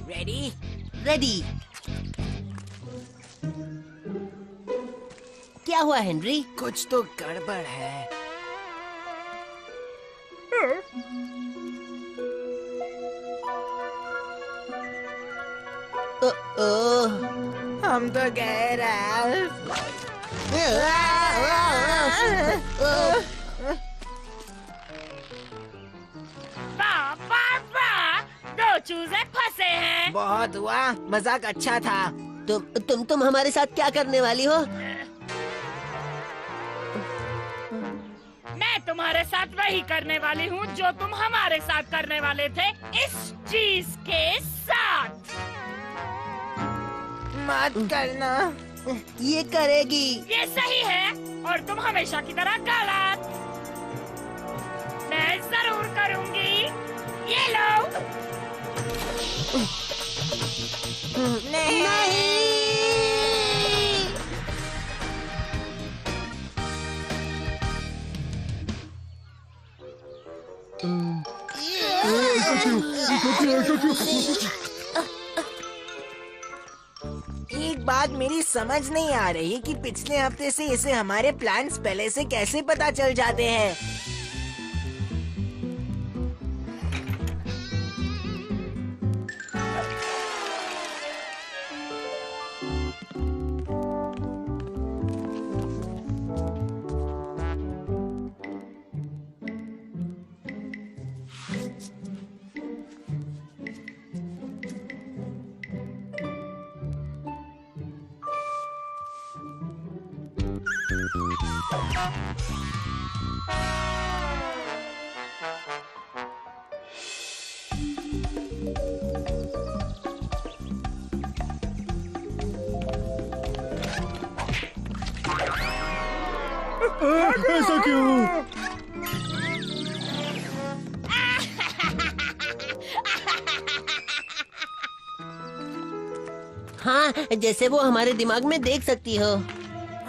Ready? Ready. क्या हुआ Henry? कुछ तो गड़बड़ है। हम तो गए राल्फ। दो चूजे फंसे हैं। बहुत हुआ, मजाक अच्छा था। तुम हमारे साथ क्या करने वाली हो? मैं तुम्हारे साथ वही करने वाली हूँ जो तुम हमारे साथ करने वाले थे, इस चीज के साथ। मत करना। ये करेगी। ये सही है और तुम हमेशा की तरह गलत। मैं जरूर करूँगी। ये लो। नहीं। एक बात मेरी समझ नहीं आ रही कि पिछले हफ्ते से इसे हमारे प्लान्स पहले से कैसे पता चल जाते हैं। ऐसा क्यों? हाँ, जैसे वो हमारे दिमाग में देख सकती हो।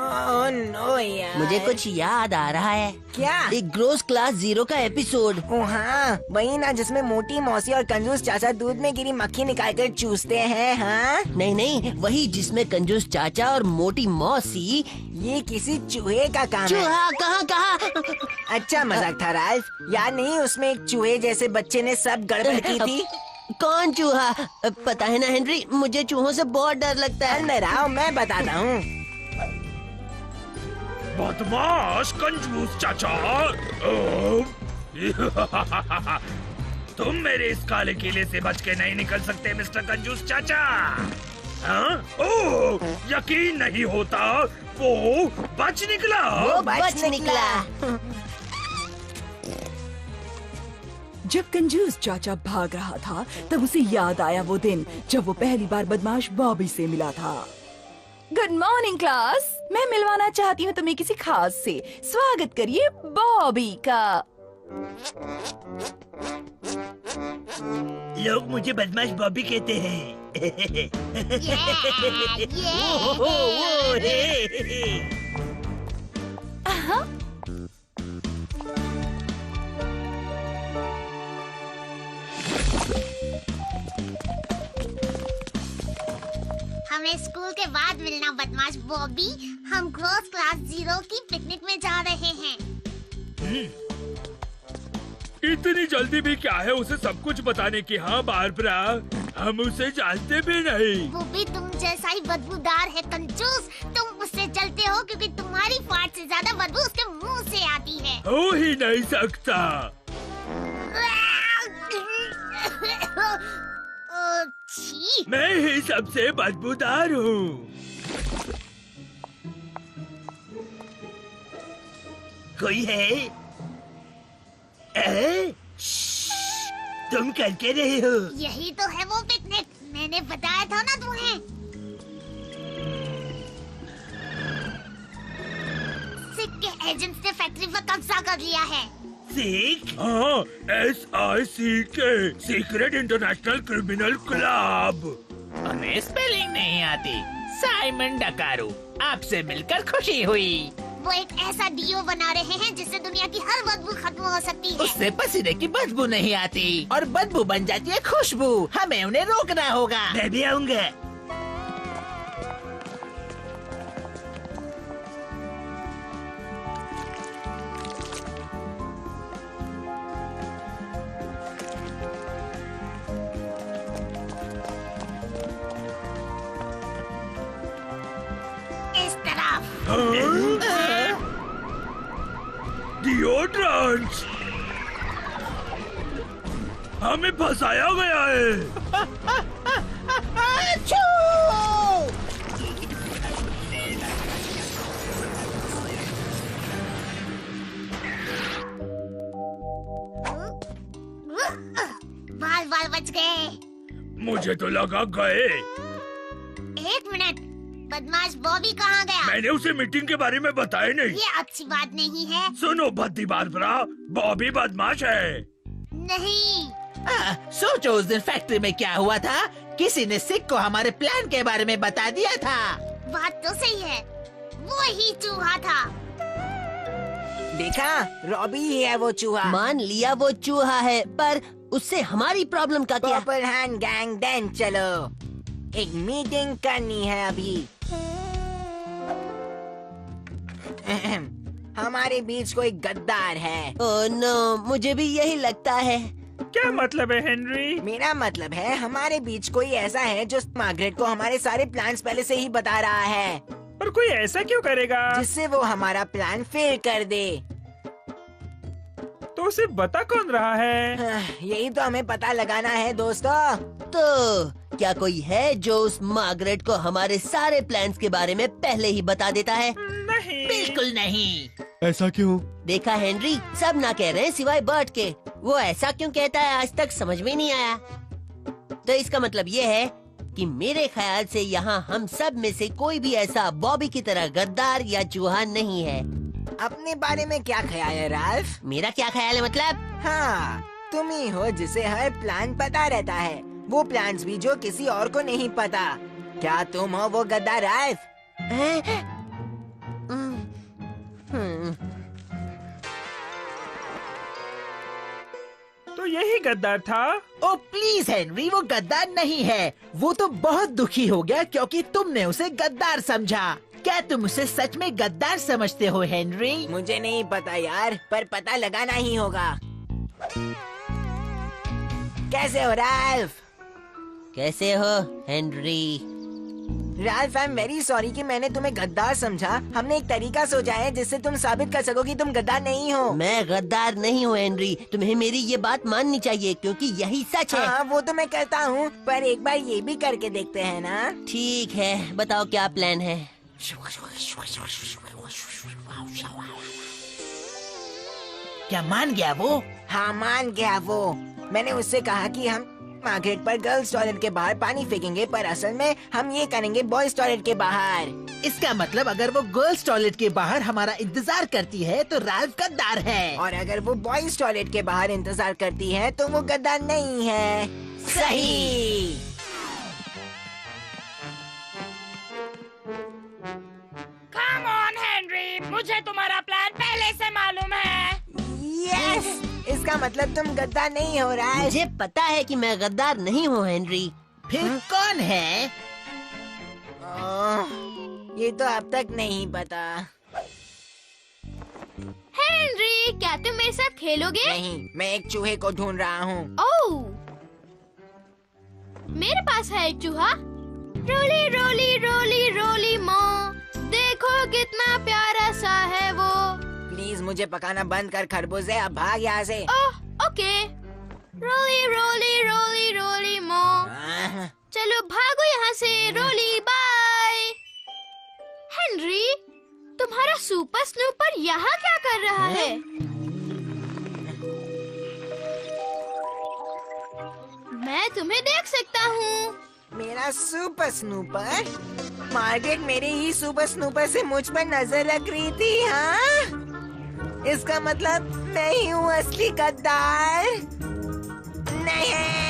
ओह नो यार। मुझे कुछ याद आ रहा है। क्या? एक ग्रोस क्लास 0 का एपिसोड। ओह हाँ, वही ना जिसमें मोटी मौसी और कंजूस चाचा दूध में गिरी मक्खी निकालकर चूसते हैं। हाँ नहीं, वही जिसमें कंजूस चाचा और मोटी मौसी। ये किसी चूहे का काम है। चूहा? कहाँ? अच्छा मजाक था राल्फ। याद नहीं, उसमें एक चूहे जैसे बच्चे ने सब गड़बड़ की थी। कौन चूहा? पता है ना हेनरी, मुझे चूहों से बहुत डर लगता है। अंदर आओ, मैं बताता हूँ। बदमाश कंजूस चाचा। तुम मेरे इस काले किले से बच के नहीं निकल सकते मिस्टर कंजूस चाचा। हाँ? ओह, यकीन नहीं होता, वो बच निकला। वो बच निकला। जब कंजूस चाचा भाग रहा था तब उसे याद आया वो दिन जब वो पहली बार बदमाश बॉबी से मिला था। गुड मॉर्निंग क्लास, मैं मिलवाना चाहती हूँ तुम्हें किसी खास से। स्वागत करिए बॉबी का। लोग मुझे बदमाश बॉबी कहते हैं। हमें स्कूल के बाद मिलना बदमाश बॉबी। हम ग्रोस क्लास 0 की पिकनिक में जा रहे हैं। इतनी जल्दी भी क्या है उसे सब कुछ बताने की? हाँ बारबरा, हम उसे जानते भी नहीं। वो भी तुम जैसा ही बदबूदार है कंजूस। तुम उससे जलते हो क्योंकि तुम्हारी फाट से ज्यादा बदबू उसके मुंह से आती है। हो ही नहीं सकता। छी। मैं ही सबसे बदबूदार हूँ। कोई है? तुम कर के रहे हो? यही तो है वो पिकनिक, मैंने बताया था ना तुम्हें। सिक के एजेंट्स ने फैक्ट्री पर कब्जा कर लिया है। सिक? हाँ, SICK, secret international criminal club. हमें स्पेलिंग नहीं आती। साइमन डकारू, आपसे मिलकर खुशी हुई। वो एक ऐसा डीओ बना रहे हैं जिससे दुनिया की हर बदबू खत्म हो सकती है। उससे पसीने की बदबू नहीं आती और बदबू बन जाती है खुशबू। हमें उन्हें रोकना होगा। मैं भी आऊंगा। इस तरफ। डिओड्रेंट, हमें फंसाया गया है। बाल बाल बच गए। मुझे तो लगा गए। एक मिनट, बदमाश बॉबी कहाँ गया? मैंने उसे मीटिंग के बारे में बताया नहीं। ये अच्छी बात नहीं है। सुनो भद्दी बारबरा, बॉबी बदमाश है। नहीं। सोचो उस दिन फैक्ट्री में क्या हुआ था। किसी ने सिक को हमारे प्लान के बारे में बता दिया था। बात तो सही है, वो ही चूहा था। देखा, रॉबी ही है वो चूहा। मान लिया वो चूहा है, पर उससे हमारी प्रॉब्लम का क्या? पर्पल हैंड गैंग देन चलो, एक मीटिंग करनी है अभी। हमारे बीच कोई गद्दार है। ओह नो, मुझे भी यही लगता है। क्या मतलब है हेनरी? मेरा मतलब है हमारे बीच कोई ऐसा है जो मार्गरेट को हमारे सारे प्लान्स पहले से ही बता रहा है, और कोई ऐसा क्यों करेगा? जिससे वो हमारा प्लान फेल कर दे। तो उसे बता कौन रहा है? यही तो हमें पता लगाना है दोस्तों। तो क्या कोई है जो उस मार्गरेट को हमारे सारे प्लान्स के बारे में पहले ही बता देता है? नहीं, बिल्कुल नहीं। ऐसा क्यों? देखा हेनरी, सब ना कह रहे हैं सिवाय बर्ट के। वो ऐसा क्यों कहता है आज तक समझ में नहीं आया। तो इसका मतलब ये है कि मेरे ख्याल से यहाँ हम सब में से कोई भी ऐसा बॉबी की तरह गद्दार या चूहा नहीं है। अपने बारे में क्या ख्याल है राल्फ? मेरा क्या ख्याल है मतलब? हाँ, तुम ही हो जिसे हर प्लान पता रहता है, वो प्लान्स भी जो किसी और को नहीं पता। क्या तुम हो वो गद्दार राल्फ? तो यही गद्दार था। ओ प्लीज हेनरी, वो गद्दार नहीं है। वो तो बहुत दुखी हो गया क्योंकि तुमने उसे गद्दार समझा। क्या तुम उसे सच में गद्दार समझते हो हेनरी? मुझे नहीं पता यार, पर पता लगाना ही होगा। कैसे हो राल्फ? कैसे हो Henry? Ralph, I am very sorry कि मैंने तुम्हें गद्दार समझा। हमने एक तरीका सोचा है जिससे तुम साबित कर सको कि तुम गद्दार नहीं हो। मैं गद्दार नहीं हूँ हेनरी, तुम्हें मेरी ये बात माननी चाहिए क्योंकि यही सच है। हाँ, वो तो मैं करता हूँ, पर एक बार ये भी करके देखते हैं ना। ठीक है, बताओ क्या प्लान है? क्या मान गया वो? हाँ, मान गया वो। मैंने उससे कहा कि हम मार्केट पर गर्ल्स टॉयलेट के बाहर पानी फेंकेंगे, पर असल में हम ये करेंगे बॉयज टॉयलेट के बाहर। इसका मतलब अगर वो गर्ल्स टॉयलेट के बाहर हमारा इंतजार करती है तो राल्फ गद्दार है, और अगर वो बॉयज टॉयलेट के बाहर इंतजार करती है तो वो गद्दार नहीं है। सही। कम ऑन हेनरी, मुझे तुम्हारा प्लान पहले से मालूम है। यस, इसका मतलब तुम गद्दार नहीं हो रहा है। मुझे पता है कि मैं गद्दार नहीं हूँ हेनरी। फिर कौन है? ये तो अब तक नहीं पता। हेनरी, क्या तुम मेरे साथ खेलोगे? नहीं, मैं एक चूहे को ढूंढ रहा हूँ। ओह, मेरे पास है एक चूहा। रोली रोली रोली रोली मो, देखो कितना प्यारा सा है वो। प्लीज मुझे पकाना बंद कर खरबूजे, अब भाग यहाँ से। ओह, ओके। रोली रोली रोली रोली मो, चलो भागो यहाँ से। रोली बाय। हेनरी, तुम्हारा सुपर स्नूपर यहाँ क्या कर रहा है? मैं तुम्हें देख सकता हूँ। मेरा सुपर स्नूपर? मार्गरेट मेरे ही सुपर स्नूपर से मुझ पर नजर रख रही थी। हाँ, इसका मतलब मैं ही हूँ असली गद्दार। नहीं।